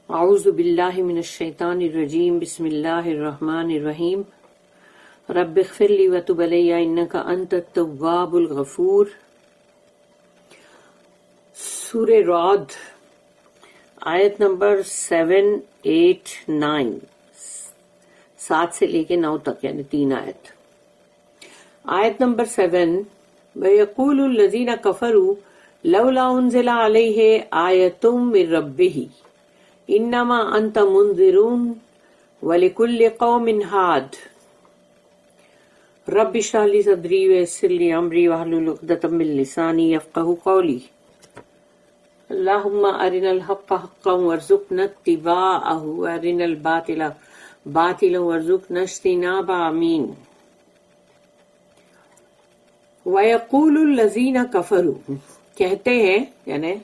اعوذ باللہ من الشیطان الرجیم بسم اللہ الرحمن الرحیم رب اغفر لی وتب علی انک انت التواب الغفور۔ سورہ رعد آیت نمبر 7، 8، 9، 7 سے لے کے 9 تک، یعنی 3 آیت۔ آیت نمبر 7، وَيَقُولُ الَّذِينَ كَفَرُوا لَوْلَا أُنزِلَ عَلَيْهِ آيَةٌ مِّن رَّبِّهِ انما انت منذرون ولكل قوم هاد۔ رب اشرح لي صدري ويسر لي امري واحلل عقدة من لساني يفقهوا قولي۔ اللهم ارنا الحق حقا وارزقنا اتباعه وارنا الباطل باطلا وارزقنا اجتنابه، آمین۔ وَيَقُولُ الَّذِينَ كَفَرُوا، کہتے ہیں، یعنی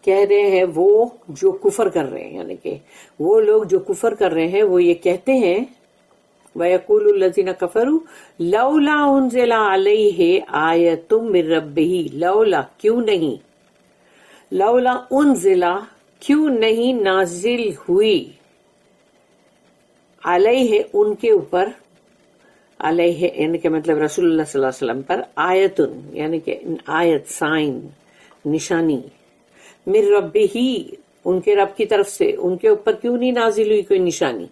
کہہ رہے ہیں وہ جو کفر کر رہے ہیں، یعنی کہ وہ لوگ جو کفر کر رہے ہیں وہ یہ کہتے ہیں، وَيَقُولُ الَّذِينَ كَفَرُوا لَوْلَا أُنزِلَ عَلَيْهِ آيَةٌ مِّن رَّبِّهِ، لولا کیوں نہیں، لولا انزلہ کیوں نہیں نازل ہوئی، علیہ ان کے اوپر، علیہ یعنی کہ مطلب رسول اللہ صلی اللہ علیہ وسلم پر، آیتن یعنی کہ آیت، سائن، نشانی، من ربہ ان کے رب کی طرف سے، ان کے اوپر کیوں نہیں نازل ہوئی کوئی نشانی،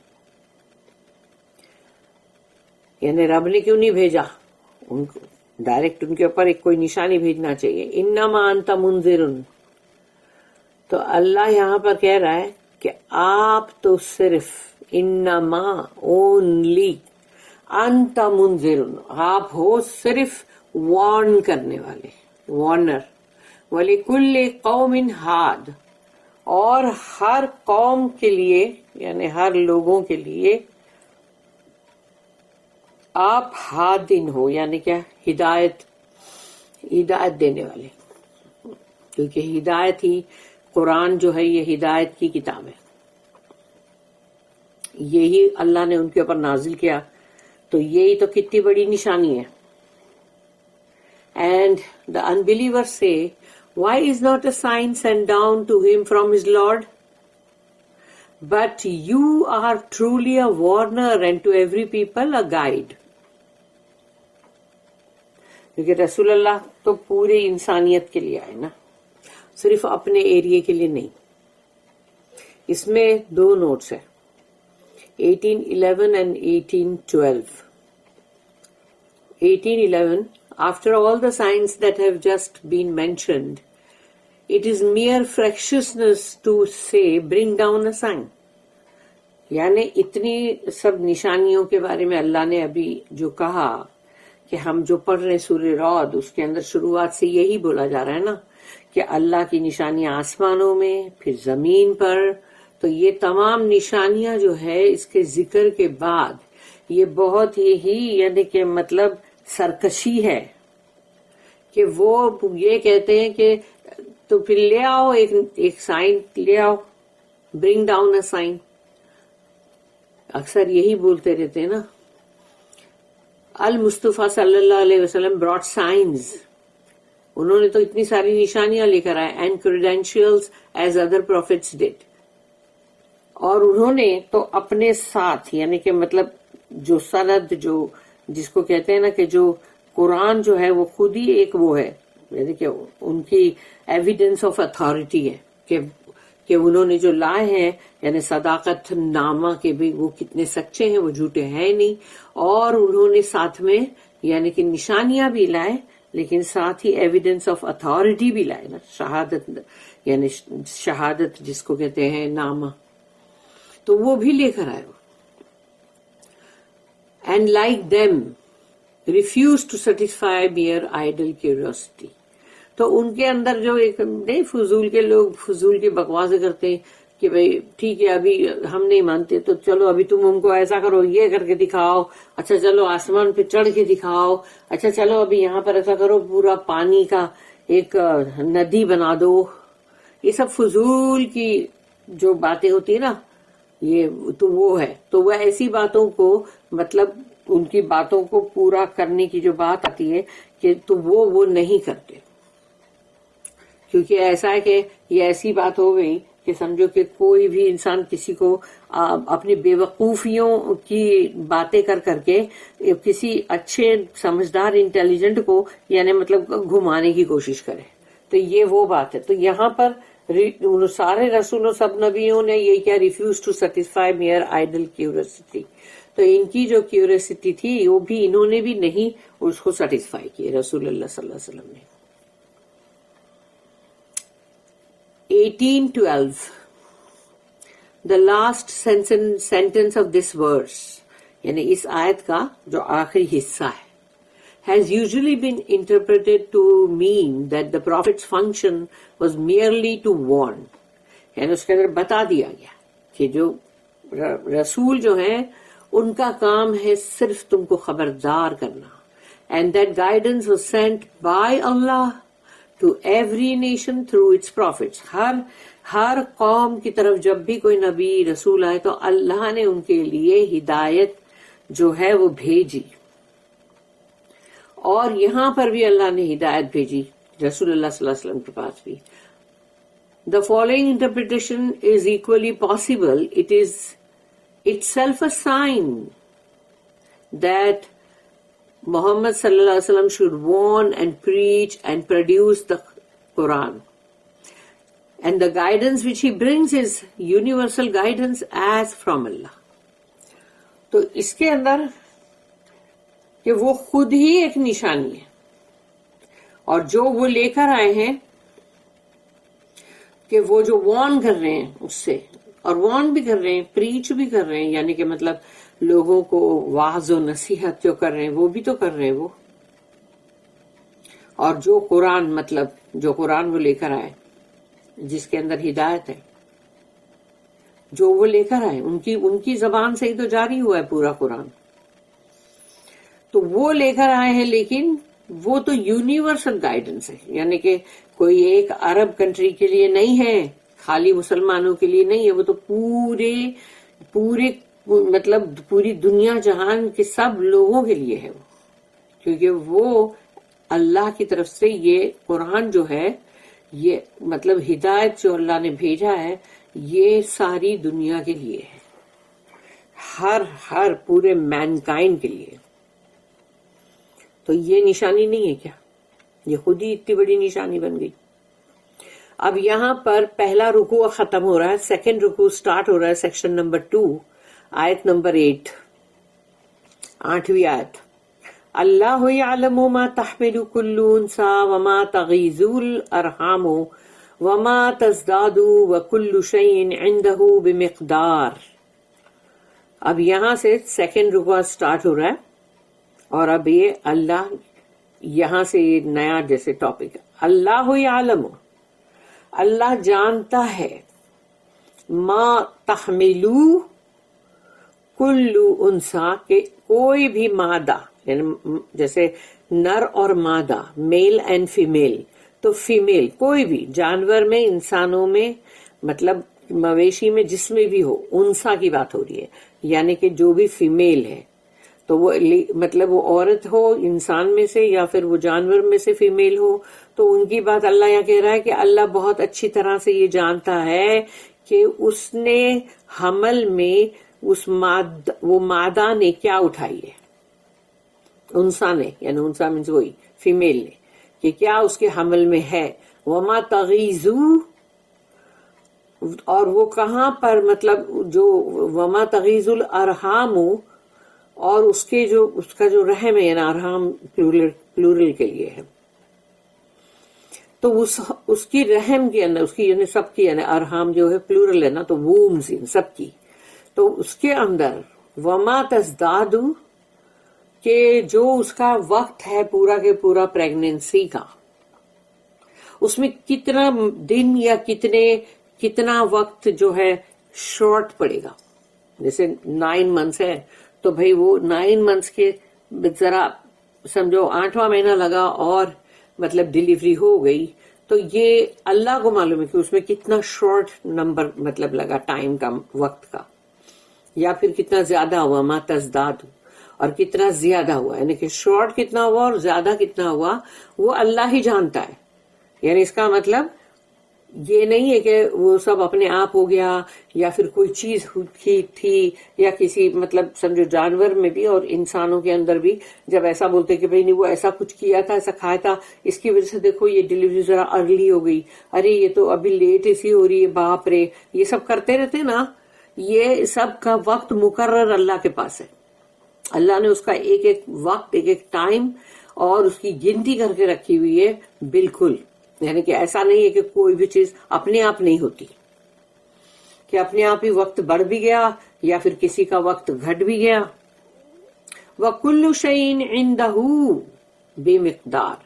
یعنی رب نے کیوں نہیں بھیجا ان کو ڈائریکٹ، ان کے اوپر ایک کوئی نشانی بھیجنا چاہیے۔ انما انت منذر، تو اللہ یہاں پر کہہ رہا ہے کہ آپ تو صرف، انما اونلی، انت منذر آپ ہو صرف وارن کرنے والے، وارنر، وَلِكُلِّ قَوْمٍ ہاد، اور ہر قوم کے لیے یعنی ہر لوگوں کے لیے آپ ہادن ہو، یعنی کیا، ہدایت دینے والے، کیونکہ ہدایت ہی، قرآن جو ہے یہ ہدایت کی کتاب ہے، یہی اللہ نے ان کے اوپر نازل کیا، تو یہی تو کتنی بڑی نشانی ہے۔ And the unbelievers say, why is not a sign sent down to him from his Lord? But you are truly a warner and to every people a guide۔ کیونکہ رسول اللہ تو پورے انسانیت کے لیے آئے نا، صرف اپنے ایریے کے لیے نہیں۔ اس میں 2 نوٹس ہیں، 18:11 and 18:12۔ 18:11 After all the signs that have just been mentioned, it is mere fractiousness to say, bring down a sign۔ یعنی اتنی سب نشانیوں کے بارے میں اللہ نے ابھی جو کہا کہ ہم جو پڑھ رہے سورہ رعد، اس کے اندر شروعات سے یہی بولا جا رہا ہے نا کہ اللہ کی نشانیاں آسمانوں میں، پھر زمین پر، تو یہ تمام نشانیاں جو ہے اس کے ذکر کے بعد یہ بہت ہی یعنی کہ مطلب سرکشی ہے کہ وہ یہ کہتے ہیں کہ تو پھر لے آؤ ایک سائن، لے آؤ، برنگ ڈاؤن اے سائن۔ اکثر یہی بولتے رہتے ہیں نا، المصطفیٰ صلی اللہ علیہ وسلم brought signs، انہوں نے تو اتنی ساری نشانیاں لے کر آئے، and credentials as other prophets did، اور انہوں نے تو اپنے ساتھ یعنی کہ مطلب جو سند، جو جس کو کہتے ہیں نا کہ جو قرآن جو ہے وہ خود ہی ایک وہ ہے، یعنی کہ ان کی ایویڈنس آف اتھارٹی ہے کہ انہوں نے جو لائے ہیں، یعنی صداقت نامہ کے بھی وہ کتنے سچے ہیں، وہ جھوٹے ہیں نہیں، اور انہوں نے ساتھ میں یعنی کہ نشانیاں بھی لائے، لیکن ساتھ ہی ایویڈنس آف اتھارٹی بھی لائے نا، شہادت یعنی شہادت جس کو کہتے ہیں نامہ، تو وہ بھی لے کر آئے۔ And like them refuse to satisfy mere idle curiosity، تو ان کے اندر جو ایک نہیں، فضول کے لوگ فضول کی بکواسیں کرتے ہیں کہ بھئی ٹھیک ہے ابھی ہم نہیں مانتے تو چلو ابھی تم ہم کو ایسا کرو، یہ کر کے دکھاؤ، اچھا چلو آسمان پہ چڑھ کے دکھاؤ، اچھا چلو ابھی یہاں پر ایسا کرو، پورا پانی کا ایک ندی بنا دو۔ یہ سب فضول کی جو باتیں ہوتی ہیں نا، یہ تو وہ ہے، تو وہ ایسی باتوں کو مطلب ان کی باتوں کو پورا کرنے کی جو بات آتی ہے کہ تو وہ نہیں کرتے، کیونکہ ایسا ہے کہ یہ ایسی بات ہو گئی کہ سمجھو کہ کوئی بھی انسان کسی کو اپنی بے وقوفیوں کی باتیں کر کے کسی اچھے سمجھدار انٹیلیجنٹ کو یعنی مطلب گھمانے کی کوشش کرے، تو یہ وہ بات ہے. تو یہاں پر سارے رسولوں سب نبیوں نے یہ کیا، refuse to satisfy mere idle curiosity. تو ان کی جو کیوریوسٹی تھی وہ بھی انہوں نے بھی نہیں اس کو سیٹسفائی کی رسول اللہ صلی اللہ علیہ وسلم نے. 18:12 the last sentence of this verse یعنی اس آیت کا جو آخری حصہ ہے has usually been interpreted to mean that the prophet's function was merely to warn. یعنی اس کے اندر بتا دیا گیا کہ جو رسول جو ہیں ان کا کام ہے صرف تم کو خبردار کرنا. And that guidance was sent by Allah to every nation through its prophets. ہر قوم کی طرف جب بھی کوئی نبی رسول آئے تو اللہ نے ان کے لیے ہدایت جو ہے وہ بھیجی، اور یہاں پر بھی اللہ نے ہدایت بھیجی رسول اللہ صلی اللہ علیہ وسلم کے پاس بھی. The following interpretation is equally possible. It is itself a sign that Muhammad sallallahu alaihi wasallam should warn and preach and produce the Quran. And the guidance which he brings is universal guidance as from Allah. تو اس کے اندر کہ وہ خود ہی ایک نشانی ہے، اور جو وہ لے کر آئے ہیں کہ وہ جو وارن کر رہے ہیں اس سے، اور وارن بھی کر رہے ہیں، پریچ بھی کر رہے ہیں، یعنی کہ مطلب لوگوں کو واعظ و نصیحت جو کر رہے ہیں وہ بھی تو کر رہے ہیں وہ. اور جو قرآن مطلب جو قرآن وہ لے کر آئے جس کے اندر ہدایت ہے، جو وہ لے کر آئے ان کی زبان سے ہی تو جاری ہوا ہے پورا قرآن. تو وہ لے کر آئے ہیں، لیکن وہ تو یونیورسل گائیڈنس ہے، یعنی کہ کوئی ایک عرب کنٹری کے لیے نہیں ہے، خالی مسلمانوں کے لیے نہیں ہے، وہ تو پورے مطلب پوری دنیا جہان کے سب لوگوں کے لیے ہے وہ، کیونکہ وہ اللہ کی طرف سے یہ قرآن جو ہے، یہ مطلب ہدایت جو اللہ نے بھیجا ہے یہ ساری دنیا کے لیے ہے، ہر پورے مینکائنڈ کے لیے. تو یہ نشانی نہیں ہے کیا؟ یہ خود ہی اتنی بڑی نشانی بن گئی. اب یہاں پر پہلا رکوع ختم ہو رہا ہے، سیکنڈ رکوع سٹارٹ ہو رہا ہے، سیکشن نمبر 2 آیت نمبر 8ویں آیت. اللہ یعلم ما تحمل کل انثی وما تغیض الارحام وما تزداد وکل شیء عنده بمقدار. اب یہاں سے سیکنڈ رکوع سٹارٹ ہو رہا ہے، اور اب یہ اللہ یہاں سے یہ نیا جیسے ٹاپک ہے. اللہ یعلم، اللہ جانتا ہے، ما تحملو کل انثی، کہ کوئی بھی مادہ، یعنی جیسے نر اور مادہ، میل اینڈ فیمیل، تو فیمیل کوئی بھی جانور میں، انسانوں میں، مطلب مویشی میں، جس میں بھی ہو، انثی کی بات ہو رہی ہے، یعنی کہ جو بھی فیمیل ہے، تو وہ مطلب وہ عورت ہو انسان میں سے یا پھر وہ جانور میں سے فیمیل ہو، تو ان کی بات اللہ یہاں کہہ رہا ہے کہ اللہ بہت اچھی طرح سے یہ جانتا ہے کہ اس نے حمل میں وہ مادہ نے کیا اٹھائی ہے، انسا نے، یعنی انسا مینس وہی فیمیل نے، کہ کیا اس کے حمل میں ہے. وما تغیضو، اور وہ کہاں پر مطلب جو وما تغیض الارحام، اور اس کا جو رحم ہے، یعنی ارحام پلورل کے لیے ہے، تو اس کی رحم کے اندر، اس کی یعنی سب کی، یعنی ارحام جو ہے پلورل ہے نا، تو وومز سب کی، تو اس کے اندر وما تزداد، کہ جو اس کا وقت ہے پورا کے پورا پریگنینسی کا، اس میں کتنا دن یا کتنا وقت جو ہے شارٹ پڑے گا. جیسے 9 months ہے تو بھئی وہ 9 months کے ذرا سمجھو 8واں مہینہ لگا اور مطلب ڈیلیوری ہو گئی، تو یہ اللہ کو معلوم ہے کہ اس میں کتنا شارٹ نمبر مطلب لگا ٹائم کا، وقت کا، یا پھر کتنا زیادہ ہوا، ما تزداد، اور کتنا زیادہ ہوا، یعنی کہ شارٹ کتنا ہوا اور زیادہ کتنا ہوا وہ اللہ ہی جانتا ہے. یعنی اس کا مطلب یہ نہیں ہے کہ وہ سب اپنے آپ ہو گیا یا پھر کوئی چیز تھی یا کسی مطلب سمجھو جانور میں بھی اور انسانوں کے اندر بھی جب ایسا بولتے کہ بھئی نہیں وہ ایسا کچھ کیا تھا ایسا کھایا تھا اس کی وجہ سے دیکھو یہ ڈیلیوری ذرا ارلی ہو گئی، ارے یہ تو ابھی لیٹ ایسی ہو رہی ہے، باپ رے، یہ سب کرتے رہتے نا. یہ سب کا وقت مقرر اللہ کے پاس ہے. اللہ نے اس کا ایک ایک وقت ایک ایک ٹائم اور اس کی گنتی کر کے رکھی ہوئی ہے بالکل. یعنی کہ ایسا نہیں ہے کہ کوئی بھی چیز اپنے آپ نہیں ہوتی کہ اپنے آپ ہی وقت بڑھ بھی گیا یا پھر کسی کا وقت گھٹ بھی گیا. وَكُلُّ شَيْءٍ عِندَهُ بِمِقْدَارٍ،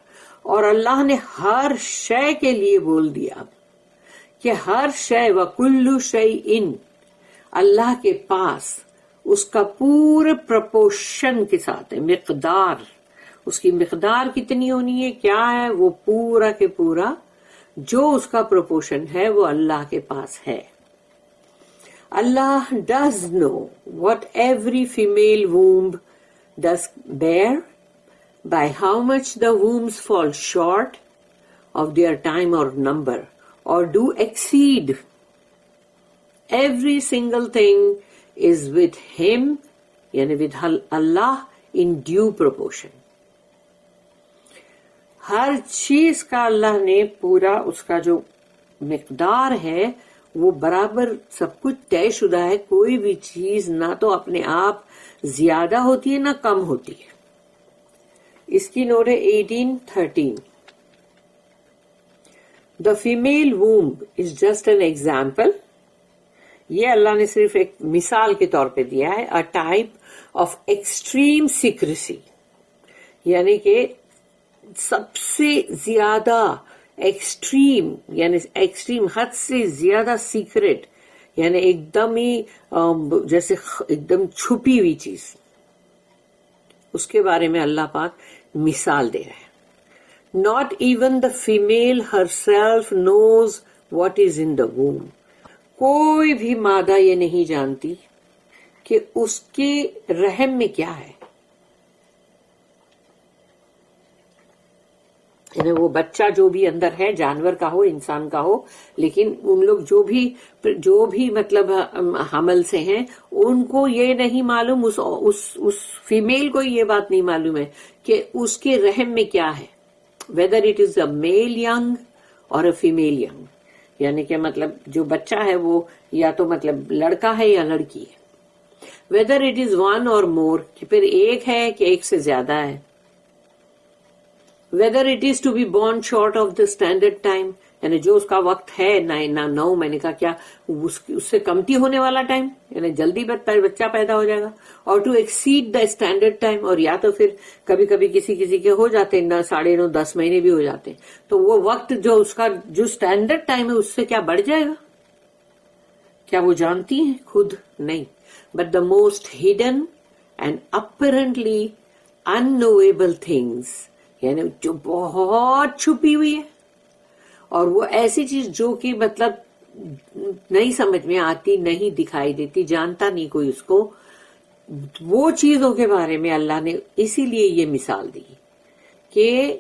اور اللہ نے ہر شے کے لیے بول دیا کہ ہر شے وَكُلُّ شَيْءٍ اللہ کے پاس اس کا پورے پرپورشن کے ساتھ ہے. مقدار، اس کی مقدار کتنی ہونی ہے، کیا ہے، وہ پورا کے پورا جو اس کا پروپورشن ہے وہ اللہ کے پاس ہے. اللہ does know what every female womb does bear, by how much the wombs fall short of their time or number, or do exceed. Every single thing is with him, yani with Allah, in due proportion. ہر چیز کا اللہ نے پورا اس کا جو مقدار ہے وہ برابر سب کچھ طے شدہ ہے. کوئی بھی چیز نہ تو اپنے آپ زیادہ ہوتی ہے نہ کم ہوتی ہے. اس کی نوٹ ہے 1813. The female womb is just an example. یہ اللہ نے صرف ایک مثال کے طور پہ دیا ہے. A type of extreme secrecy، یعنی کہ سب سے زیادہ ایکسٹریم، یعنی ایکسٹریم حد سے زیادہ سیکرٹ، یعنی ایک دم ہی جیسے ایک دم چھپی ہوئی چیز، اس کے بارے میں اللہ پاک مثال دے رہے ہیں. Not even the female herself knows what is in the womb. کوئی بھی مادہ یہ نہیں جانتی کہ اس کے رحم میں کیا ہے. یعنی وہ بچہ جو بھی اندر ہے، جانور کا ہو انسان کا ہو، لیکن ان لوگ جو بھی مطلب حمل سے ہیں ان کو یہ نہیں معلوم، اس فیمیل کو یہ بات نہیں معلوم ہے کہ اس کے رحم میں کیا ہے. whether it is a male young or a female young، یعنی کہ مطلب جو بچہ ہے وہ یا تو مطلب لڑکا ہے یا لڑکی ہے. whether it is one or more، کہ پھر ایک ہے کہ ایک سے زیادہ ہے. whether it is to be born short of the standard time، یعنی جو اس کا وقت ہے 9 مہینے کا، کیا اس سے کمتی ہونے والا ٹائم، یعنی جلدی بچہ پیدا ہو جائے گا. اور to exceed the standard time, اور یا تو پھر کبھی کبھی کسی کے ہو جاتے ہیں 9.5 10 مہینے بھی ہو جاتے ہیں، تو وہ وقت جو اس کا جو اسٹینڈرڈ ٹائم ہے اس سے کیا بڑھ جائے گا؟ کیا وہ جانتی ہیں؟ خود نہیں. But the most hidden and apparently unknowable things، یعنی جو بہت چھپی ہوئی ہے، اور وہ ایسی چیز جو کہ مطلب نہیں سمجھ میں آتی، نہیں دکھائی دیتی، جانتا نہیں کوئی اس کو، وہ چیزوں کے بارے میں اللہ نے اسی لیے یہ مثال دی کہ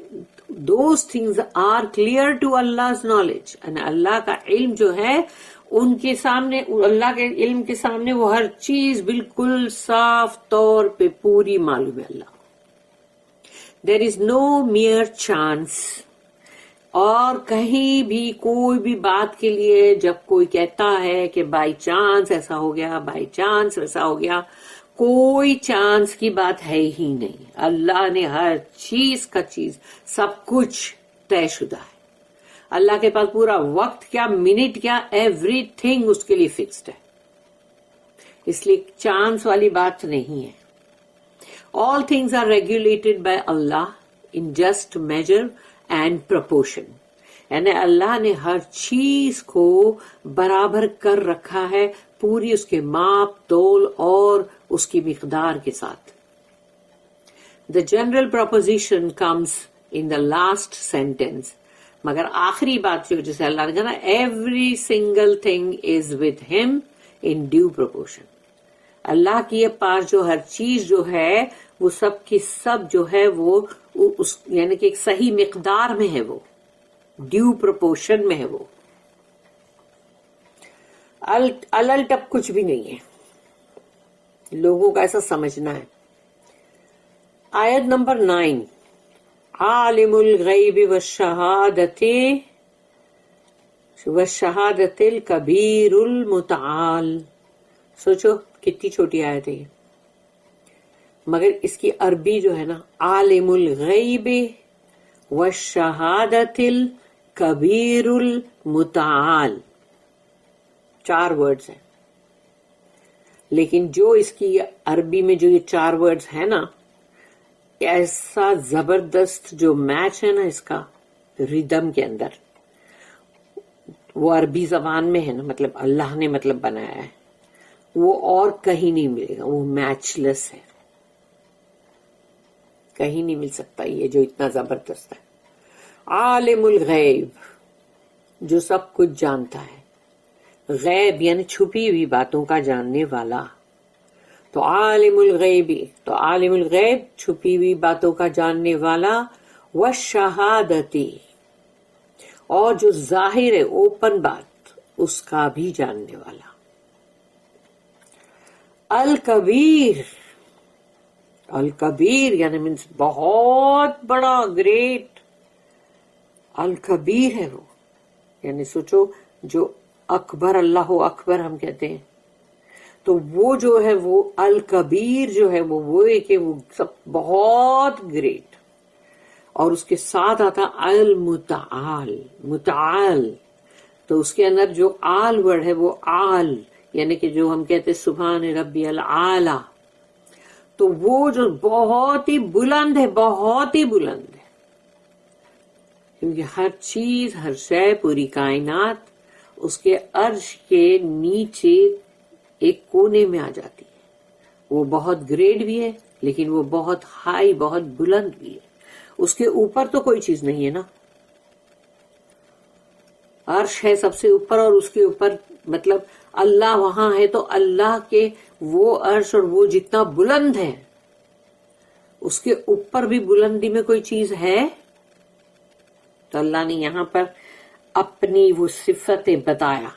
those things are clear to Allah's knowledge، یعنی اللہ کا علم جو ہے ان کے سامنے، اللہ کے علم کے سامنے وہ ہر چیز بالکل صاف طور پہ پوری معلوم ہے اللہ. There is no mere chance، اور کہیں بھی کوئی بھی بات کے لیے جب کوئی کہتا ہے کہ بائی چانس ایسا ہو گیا، بائی چانس ویسا ہو گیا، کوئی چانس کی بات ہے ہی نہیں. اللہ نے ہر چیز کا چیز سب کچھ طے شدہ ہے. اللہ کے پاس پورا وقت کیا، منٹ کیا، ایوری تھنگ اس کے لیے فکسڈ ہے. اس لیے چانس والی بات نہیں ہے. All things are regulated by Allah in just measure and proportion. یعنی اللہ نے ہر چیز کو برابر کر رکھا ہے، پوری اس کے ماپ تول اور اس کی مقدار کے ساتھ. The general proposition comes in the last sentence. مگر آخری بات جو جسے اللہ نے کہا نا every single thing is with him in due proportion. اللہ کی پاس جو ہر چیز جو ہے وہ سب کی سب جو ہے وہ اس یعنی کہ ایک صحیح مقدار میں ہے، وہ ڈیو پروپورشن میں ہے وہ. الل ٹپ کچھ بھی نہیں ہے، لوگوں کا ایسا سمجھنا ہے. آیت نمبر 9، عالم الغیب والشہادت الکبیر المتعال. سوچو کتنی چھوٹی آیت ہے یہ، مگر اس کی عربی جو ہے نا، عالم الغیب والشہادت الکبیر المتعال، 4 ورڈز ہیں. لیکن جو اس کی عربی میں جو یہ 4 ورڈز ہیں نا، ایسا زبردست جو میچ ہے نا اس کا ریدم کے اندر، وہ عربی زبان میں ہے نا، مطلب اللہ نے مطلب بنایا ہے، وہ اور کہیں نہیں ملے گا، وہ میچ لیس ہے، کہیں نہیں مل سکتا یہ جو اتنا زبردست ہے. عالم الغیب، جو سب کچھ جانتا ہے، غیب یعنی چھپی ہوئی باتوں کا جاننے والا. تو عالم الغیبی، تو عالم الغیب چھپی ہوئی باتوں کا جاننے والا، والشہادتی، اور جو ظاہر ہے اوپن بات اس کا بھی جاننے والا. الکبیر، الکبیر یعنی مینس بہت بڑا، گریٹ. الکبیر ہے وہ، یعنی سوچو جو اکبر، اللہ اکبر ہم کہتے ہیں، تو وہ جو ہے وہ الکبیر جو ہے وہ ہے کہ وہ سب بہت گریٹ. اور اس کے ساتھ آتا المتعال، متعال، تو اس کے اندر جو آل ورڈ ہے وہ آل، یعنی کہ جو ہم کہتے ہیں سبحان ربی العالی، تو وہ جو بہت ہی بلند ہے، بہت ہی بلند ہے، کیونکہ ہر چیز، ہر شے، پوری کائنات اس کے عرش کے نیچے ایک کونے میں آ جاتی ہے. وہ بہت گریٹ بھی ہے لیکن وہ بہت ہائی، بہت بلند بھی ہے. اس کے اوپر تو کوئی چیز نہیں ہے نا، عرش ہے سب سے اوپر، اور اس کے اوپر مطلب اللہ وہاں ہے، تو اللہ کے وہ عرش اور وہ جتنا بلند ہے، اس کے اوپر بھی بلندی میں کوئی چیز ہے. تو اللہ نے یہاں پر اپنی وہ صفتیں بتایا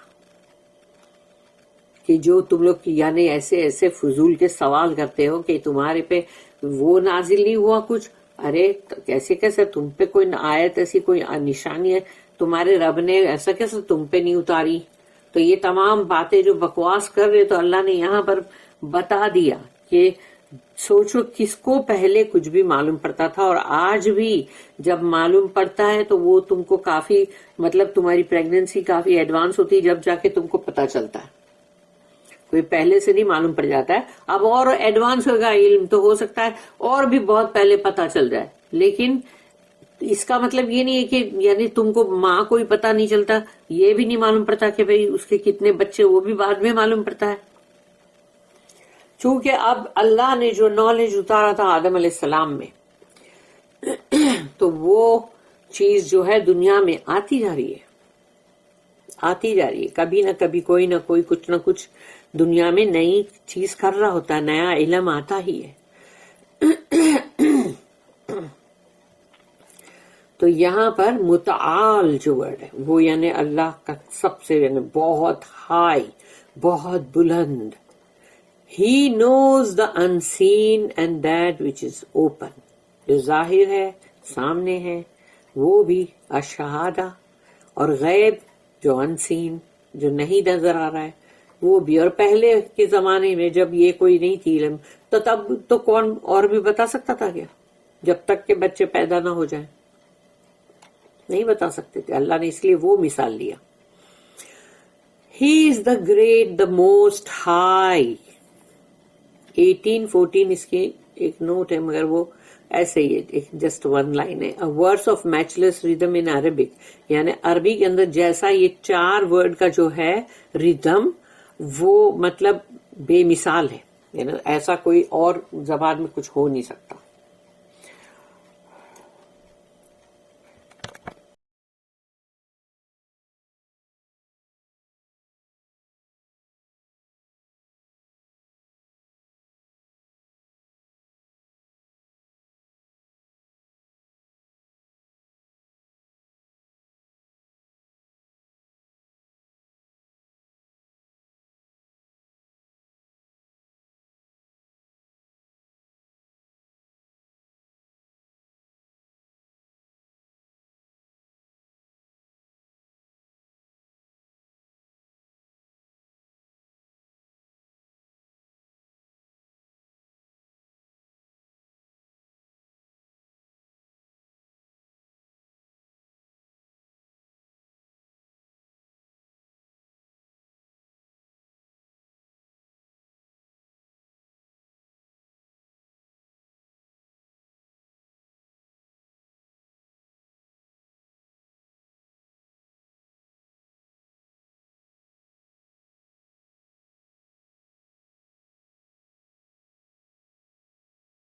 کہ جو تم لوگ یعنی ایسے ایسے فضول کے سوال کرتے ہو کہ تمہارے پہ وہ نازل نہیں ہوا کچھ. ارے کیسے کیسے تم پہ کوئی آیت، ایسی کوئی نشانی ہے تمہارے رب نے ایسا کیسے تم پہ نہیں اتاری؟ تو یہ تمام باتیں جو بکواس کر رہے، تو اللہ نے یہاں پر بتا دیا کہ سوچو کس کو پہلے کچھ بھی معلوم پڑتا تھا، اور آج بھی جب معلوم پڑتا ہے تو وہ تم کو کافی، مطلب تمہاری پریگننسی کافی ایڈوانس ہوتی ہے جب جا کے تم کو پتا چلتا ہے. کوئی پہلے سے نہیں معلوم پڑ جاتا ہے، اب اور ایڈوانس ہوگا علم تو ہو سکتا ہے اور بھی بہت پہلے پتا چل جائے. لیکن اس کا مطلب یہ نہیں ہے کہ یعنی تم کو ماں کوئی پتا نہیں چلتا، یہ بھی نہیں معلوم پڑتا کہ بھئی اس کے کتنے بچے، وہ بھی بعد میں معلوم پڑتا ہے. چونکہ اب اللہ نے جو نالج اتارا تھا آدم علیہ السلام میں، تو وہ چیز جو ہے دنیا میں آتی جا رہی ہے، آتی جا رہی ہے. کبھی نہ کبھی کوئی نہ کوئی کچھ نہ کچھ دنیا میں نئی چیز کر رہا ہوتا ہے، نیا علم آتا ہی ہے. تو یہاں پر متعال جو ورڈ ہے وہ یعنی اللہ کا سب سے یعنی بہت ہائی، بہت بلند. He knows the unseen and that which is open. جو ظاہر ہے، سامنے ہے، وہ بھی الشہادہ، اور غیب جو unseen، جو نہیں نظر آ رہا ہے، وہ بھی. اور پہلے کے زمانے میں جب یہ کوئی نہیں تھی علم، تو تب تو کون اور بھی بتا سکتا تھا کیا؟ جب تک کہ بچے پیدا نہ ہو جائیں نہیں بتا سکتے تھے. اللہ نے اس لیے وہ مثال لیا. He is the great, the most high. 18-14 اس کی ایک نوٹ ہے، مگر وہ ایسے ہی جسٹ ون لائن ہے. Words of matchless rhythm in Arabic, یعنی عربی کے اندر جیسا یہ 4 ورڈ کا جو ہے ریدم، وہ مطلب بے مثال ہے، یعنی ایسا کوئی اور زبان میں کچھ ہو نہیں سکتا.